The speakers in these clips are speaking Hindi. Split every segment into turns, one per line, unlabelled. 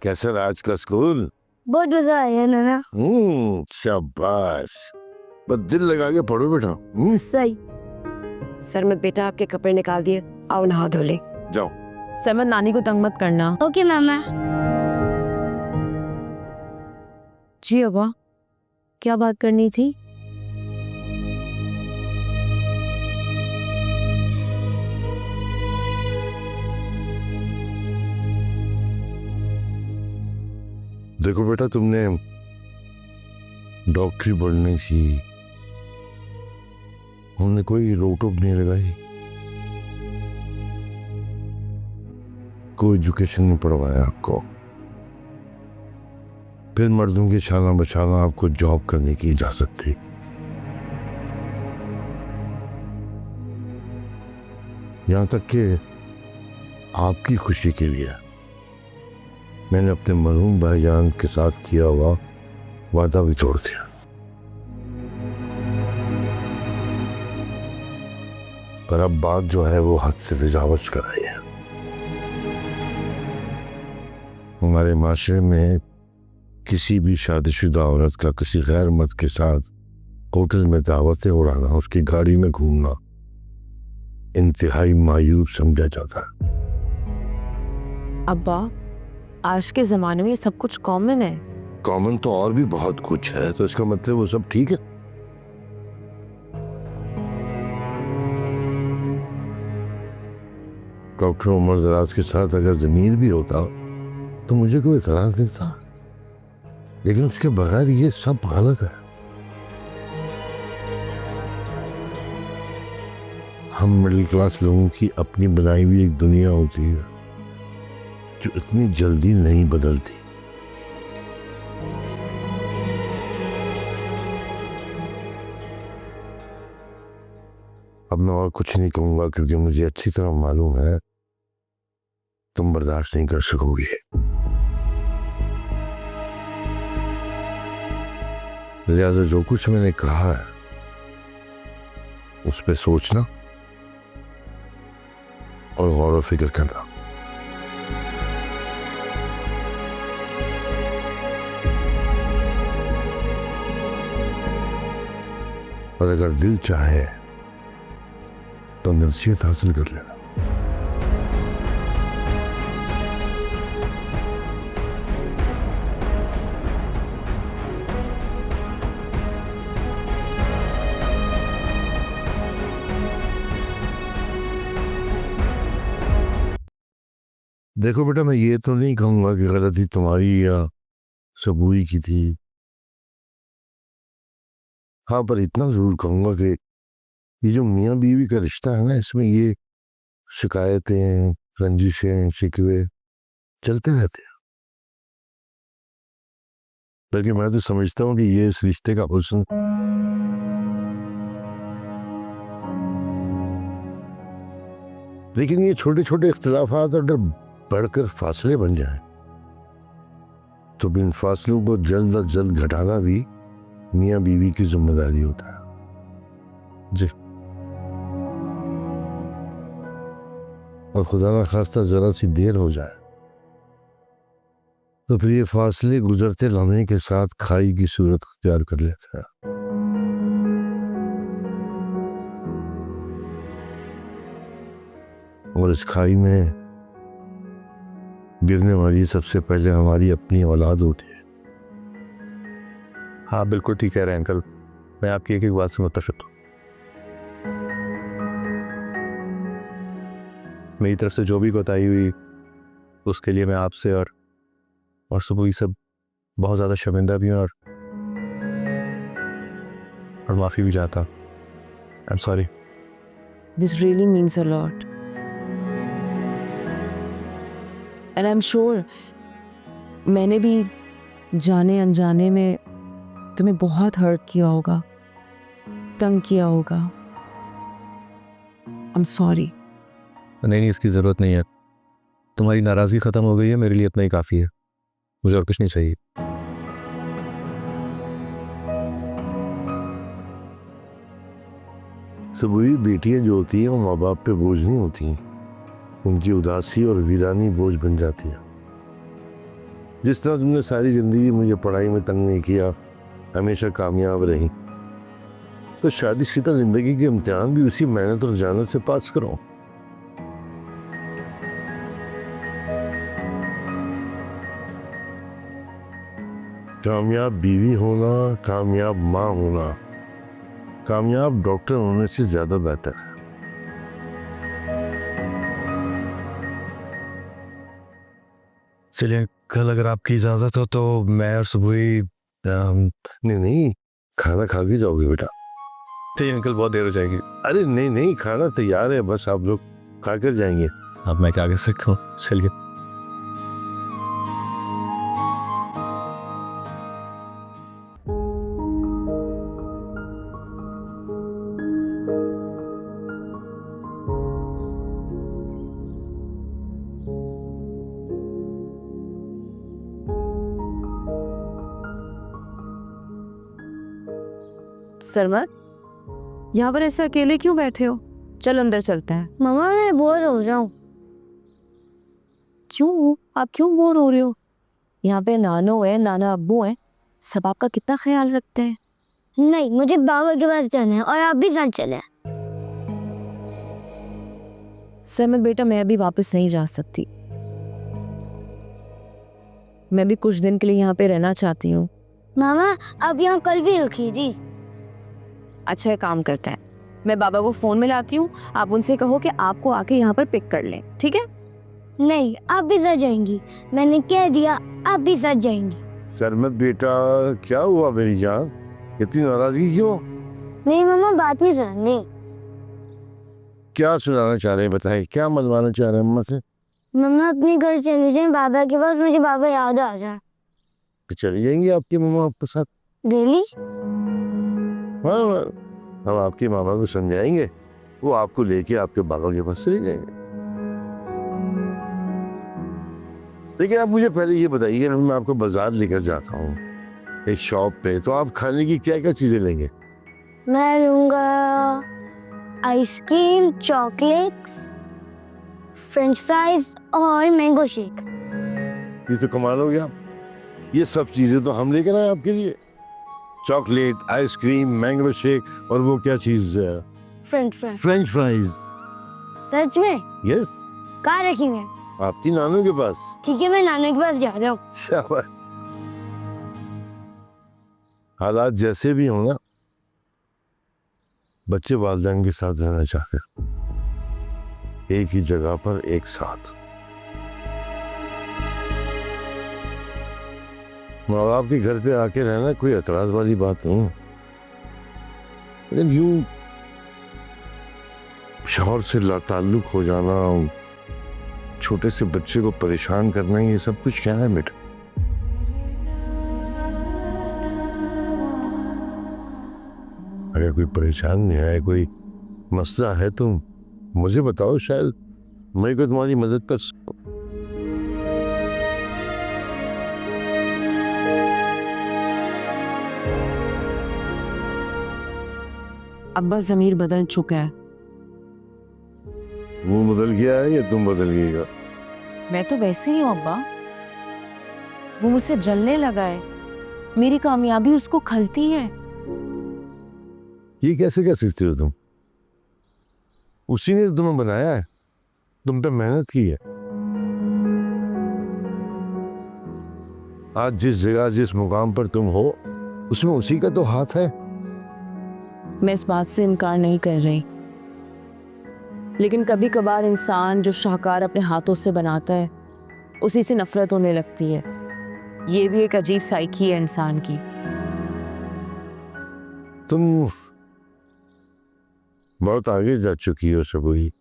कैसा रहा आज का स्कूल?
बहुत मजा आया नाना।
शाबाश, बस दिल लगा के पढ़ो बेटा।
सही।
सरमत बेटा आपके कपड़े निकाल दिए, आओ नहा धो ले।
जाओ।
सरमत नानी को तंग मत करना।
ओके मामा।
जी अब्बा, क्या बात करनी थी?
देखो बेटा, तुमने डॉक्टरी पढ़नी थी, हमने कोई रोक टोक नहीं लगाई, कोई एजुकेशन नहीं पढ़वाया आपको, फिर मर्दों की छाना बछाना आपको जॉब करने की इजाजत थी। यहां तक कि आपकी खुशी के लिए मैंने अपने मरहूम भाईजान के साथ किया हुआ वादा भी तोड़ दिया। पर अब बात जो है वो हद से तजावुज कर रही है। हमारे माशरे में किसी भी शादीशुदा औरत का किसी गैर मर्द के साथ होटल में दावतें उड़ाना, उसकी गाड़ी में घूमना इंतहाई मायूब समझा जाता है।
अब्बा, आज के जमाने में ये सब कुछ कॉमन है।
कॉमन तो और भी बहुत कुछ है, तो इसका मतलब वो सब ठीक है। डॉक्टर उमर दराज के साथ अगर जमीर भी होता तो मुझे कोई इतराज नहीं था, लेकिन उसके बगैर ये सब गलत है। हम मिडिल क्लास लोगों की अपनी बनाई हुई एक दुनिया होती है जो इतनी जल्दी नहीं बदलती। अब मैं और कुछ नहीं कहूंगा, क्योंकि मुझे अच्छी तरह मालूम है तुम बर्दाश्त नहीं कर सकोगे। लिहाजा जो कुछ मैंने कहा है उस पे सोचना और गौर व फिक्र करना। और अगर दिल चाहे तो नसीहत हासिल कर लेना। देखो बेटा, मैं ये तो नहीं कहूंगा कि गलती तुम्हारी या सबूई की थी। हाँ, पर इतना जरूर कहूंगा कि ये जो मियाँ बीवी का रिश्ता है ना, इसमें ये शिकायतें, रंजिशें, शिकवे चलते रहते हैं। बल्कि मैं तो समझता हूँ कि ये इस रिश्ते का हुस्न लेकिन ये छोटे छोटे इख्तिलाफात अगर बढ़कर फासले बन जाएं तो इन फासलों को जल्द अज जल्द घटाना भी मियाँ बीवी की जिम्मेदारी होता है। जी। और खुदा ना खास्ता जरा सी देर हो जाए तो फिर ये फासले गुजरते लम्हे के साथ खाई की सूरत अख्तियार कर लेते हैं। और इस खाई में गिरने वाली सबसे पहले हमारी अपनी औलाद होती है।
हाँ, बिल्कुल ठीक कह रहे हैं अंकल, मैं आपकी एक एक बात से मुत्तफिक हूँ। मेरी तरफ से जो भी कोताही हुई उसके लिए मैं आपसे और सबूई सब बहुत ज़्यादा शर्मिंदा भी हूँ और माफ़ी भी चाहता। I am sorry.
This really means a lot. And I'm sure मैंने भी जाने अनजाने में तुम्हें बहुत हर्ट किया होगा, तंग किया होगा। I'm sorry.
नहीं, इसकी ज़रूरत नहीं है। तुम्हारी नाराज़गी ख़त्म हो गई है, मेरे लिए इतना ही काफ़ी है। मुझे और कुछ नहीं चाहिए।
सबूई बेटियां जो होती हैं वो माँ बाप पे बोझ नहीं होती, उनकी उदासी और वीरानी बोझ बन जाती है। जिस तरह तुमने सारी ज़िंदगी मुझे पढ़ाई में तंग नहीं किया, हमेशा कामयाब रही, तो शादीशुदा ज़िंदगी के इम्तिहान भी उसी मेहनत और जानत से पास करो। कामयाब बीवी होना, कामयाब माँ होना, कामयाब डॉक्टर होने से ज़्यादा बेहतर है।
चलिए, कल अगर आपकी इजाज़त हो तो मैं और सुबह ही
नहीं नहीं, खाना खा के जाओगे बेटा?
ठीक अंकल, बहुत देर हो जाएगी।
अरे नहीं नहीं, खाना तैयार है, बस आप लोग खा कर जाएंगे।
अब मैं क्या कर सकता हूँ, चलिए।
सरमत, यहाँ पर ऐसे अकेले क्यों बैठे हो? चल अंदर चलते हैं।
मम्मा मैं बोर हो रहा हूँ।
क्यों? आप क्यों बोर हो रहे हो? यहाँ पे नानो है, नाना अब्बू हैं, सब आपका कितना ख्याल रखते हैं।
नहीं, मुझे बाबा के पास जाना है और आप भी साथ चले।
सरमत बेटा, मैं अभी वापस नहीं जा सकती। मैं भी कुछ दिन के लिए यहाँ पे रहना चाहती हूँ।
मामा आप यहाँ कल भी रुकी थी।
अच्छा, एक काम करता है, मैं बाबा को फोन में लाती हूँ, आप उनसे कहो कि आपको आके यहाँ पर पिक कर लें, ठीक है?
नहीं, आप भी साथ जाएंगी। मैंने कह दिया, आप भी साथ जाएंगी।
सरमत बेटा, क्या हुआ मेरी जान, इतनी नाराजगी क्यों?
नहीं मामा, बात नहीं सुननी।
क्या सुनाना चाह रहे हैं, बताएं, क्या मनवाना चाह रहे हैं अम्मा से?
मम्मा अपने घर चले जाएं बाबा के पास, मुझे बाबा याद आ जाए।
तो चली जाएंगी आपकी मम्मा आपके साथ?
डेली?
हाँ, हम आपकी मामा को समझाएंगे, वो आपको लेके आपके बाबा के पास चले जाएंगे। लेकिन आप मुझे पहले ये बताइए, मैं आपको बाजार लेकर जाता हूँ एक शॉप पे, तो आप खाने की क्या क्या चीजें लेंगे?
मैं लूँगा आइसक्रीम, चॉकलेट्स, फ्रेंच फ्राइज और मैंगो शेक।
ये तो कमाल हो गया, ये सब चीजें तो हम लेकर आए आपके लिए। चॉकलेट, आइसक्रीम, मैंगो शेक और वो क्या चीज है?
French fries.
French fries.
सच में?
यस।
कहाँ रखेंगे?
आपकी नानू के पास।
ठीक है, मैं नाना के पास जा रहा हूँ।
शाबाश। हालात जैसे भी हो ना, बच्चे वालिदैन के साथ रहना चाहते हैं, एक ही जगह पर एक साथ। माँ बाप के घर पे आके रहना कोई एतराज वाली बात नहीं, लेकिन यूं शौहर से लाताल्लुक हो जाना, छोटे से बच्चे को परेशान करना, ये सब कुछ क्या है बेटा? अगर कोई परेशानी है, कोई मसला है तो मुझे बताओ, शायद मैं को तुम्हारी मदद कर सकूं।
अब्बा ज़मीर बदल चुका है।
वो बदल गया है या तुम बदल गएगा?
मैं तो वैसे ही हूँ अब्बा। वो मुझसे जलने लगा है, मेरी कामयाबी उसको खलती है।
ये कैसे कह सकती हो तुम? उसी ने तुम्हें बनाया है, तुम पे मेहनत की है। आज जिस जगह, जिस मुकाम पर तुम हो, उसमें उसी का तो हाथ है।
मैं इस बात से इनकार नहीं कर रही, लेकिन कभी कभार इंसान जो शाहकार अपने हाथों से बनाता है, उसी से नफरत होने लगती है। ये भी एक अजीब साइकी है इंसान की।
तुम बहुत आगे जा चुकी हो सबूही।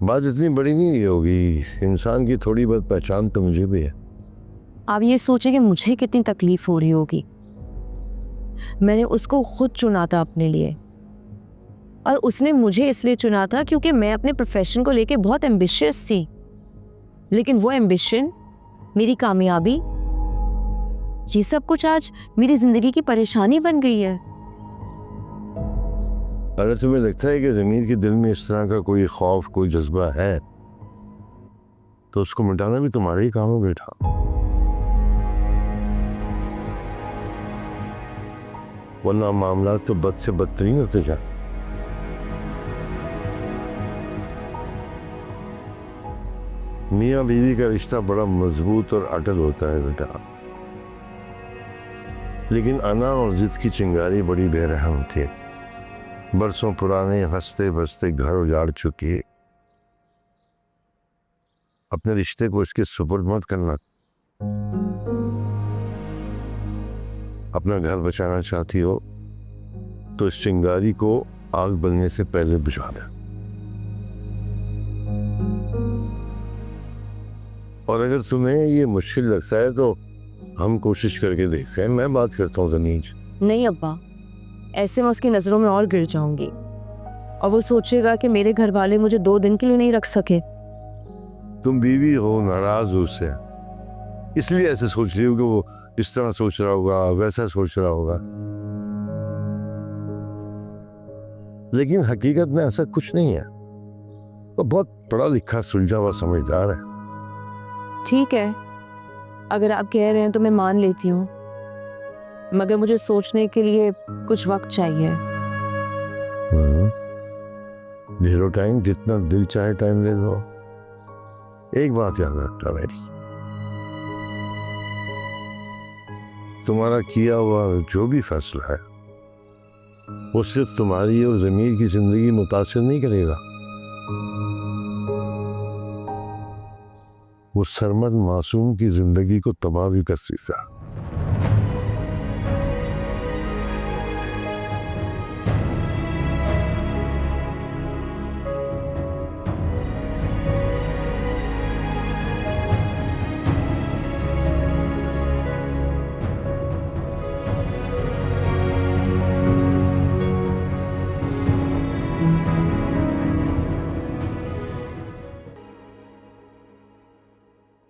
बात इतनी बड़ी नहीं होगी, इंसान की थोड़ी बहुत पहचान तो मुझे भी है।
आप ये सोचें कि मुझे कितनी तकलीफ हो रही होगी। मैंने उसको खुद चुना था अपने लिए, और उसने मुझे इसलिए चुना था क्योंकि मैं अपने प्रोफेशन को लेके बहुत एम्बिशियस थी। लेकिन वो एम्बिशन, मेरी कामयाबी, ये सब कुछ आज मेरी जिंदगी की परेशानी बन गई है।
अगर तुम्हें लगता है कि ज़मीर के दिल में इस तरह का कोई खौफ, कोई जज्बा है, तो उसको मिटाना भी तुम्हारा ही काम है बेटा। वरना मामला तो बद से बदतरीन होते जाए। मियाँ बीवी का रिश्ता बड़ा मजबूत और अटल होता है बेटा, लेकिन अना और जिद की चिंगारी बड़ी बेरहम थी। बरसों पुराने हंसते बसते घर उजाड़ चुकी। अपने रिश्ते को इसके सुपुर्द मत करना। अपना घर बचाना चाहती हो तो इस चिंगारी को आग बनने से पहले बुझा दे। और अगर तुम्हें ये मुश्किल लगता है तो हम कोशिश करके देखते हैं। मैं बात करता हूँ जनीज।
नहीं अब्बा, ऐसे मैं उसकी नज़रों में और गिर जाऊंगी और वो सोचेगा कि मेरे घर वाले मुझे 2 दिन के लिए नहीं रख सके।
तुम बीवी हो, नाराज हो उससे, इसलिए ऐसे सोच रही हो कि वो इस तरह सोच रहा होगा, वैसा सोच रहा होगा, लेकिन हकीकत में ऐसा कुछ नहीं है। वो बहुत पढ़ा लिखा, सुलझा हुआ, समझदार है।
ठीक है, अगर आप कह रहे हैं तो मैं मान लेती हूँ, मगर मुझे सोचने के लिए कुछ वक्त चाहिए।
ले लो टाइम, जितना दिल चाहे टाइम ले लो। एक बात याद रखना मेरी, तुम्हारा किया हुआ जो भी फैसला है वो सिर्फ तुम्हारी और ज़मीर की जिंदगी मुतासिर नहीं करेगा, वो सरमद मासूम की जिंदगी को तबाह भी कर सकता।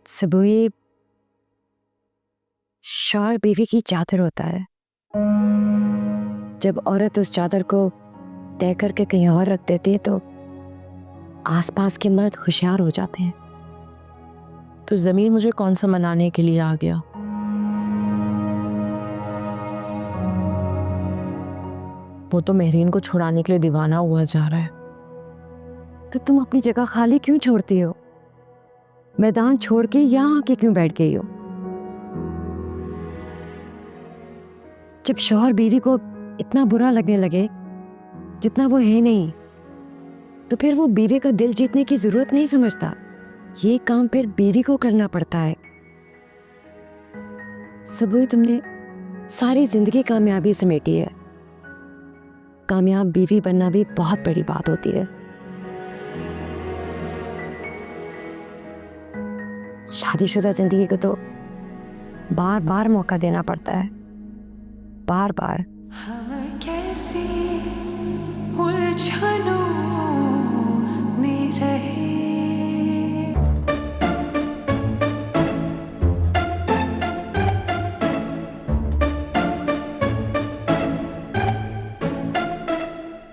सबूई शौहर बीवी की चादर होता है। जब औरत उस चादर को तय करके कहीं और रख देती है तो आसपास के मर्द होशियार हो जाते हैं।
तो ज़मीर मुझे कौन सा मनाने के लिए आ गया? वो तो महरीन को छुड़ाने के लिए दीवाना हुआ जा रहा है।
तो तुम अपनी जगह खाली क्यों छोड़ती हो? मैदान छोड़ के यहाँ आके क्यों बैठ गई हो? जब शौहर बीवी को इतना बुरा लगने लगे जितना वो है नहीं, तो फिर वो बीवी का दिल जीतने की जरूरत नहीं समझता। ये काम फिर बीवी को करना पड़ता है। सबूई, तुमने सारी जिंदगी कामयाबी समेटी है। कामयाब बीवी बनना भी बहुत बड़ी बात होती है। शादीशुदा जिंदगी को तो बार बार मौका देना पड़ता है, बार बार।
हम कैसे उलझन